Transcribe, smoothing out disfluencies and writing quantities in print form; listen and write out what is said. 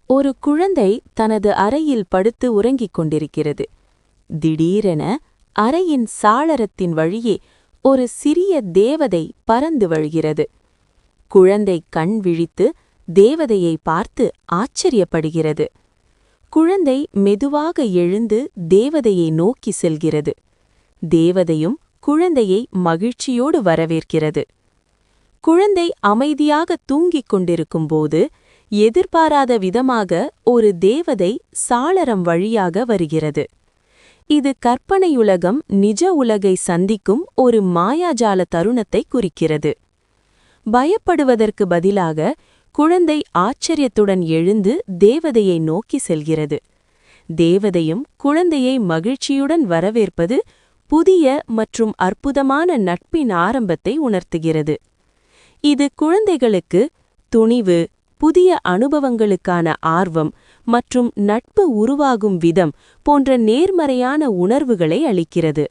ஒரு குழந்தை தனது அறையில் படுத்து உறங்கிக் கொண்டிருக்கிறது. திடீரென அறையின் சாளரத்தின் வழியே ஒரு சிறிய தேவதை பறந்து வழிகிறது. குழந்தை கண் விழித்து தேவதையை பார்த்து ஆச்சரியப்படுகிறது. குழந்தை மெதுவாக எழுந்து தேவதையை நோக்கி செல்கிறது. தேவதையும் குழந்தையை மகிழ்ச்சியோடு வரவேற்கிறது. குழந்தை அமைதியாக தூங்கிக் கொண்டிருக்கும்போது எதிர்பாராத விதமாக ஒரு தேவதை சாளரம் வழியாக வருகிறது. இது கற்பனையுலகம் நிஜ உலகை சந்திக்கும் ஒரு மாயாஜால தருணத்தை குறிக்கிறது. பயப்படுவதற்கு பதிலாக குழந்தை ஆச்சரியத்துடன் எழுந்து தேவதையை நோக்கி செல்கிறது. தேவதையும் குழந்தையை மகிழ்ச்சியுடன் வரவேற்பது புதிய மற்றும் அற்புதமான நட்பின் ஆரம்பத்தை உணர்த்துகிறது. இது குழந்தைகளுக்கு துணிவு, புதிய அனுபவங்களுக்கான ஆர்வம் மற்றும் நட்பு உருவாகும் விதம் போன்ற நேர்மறையான உணர்வுகளை அளிக்கிறது.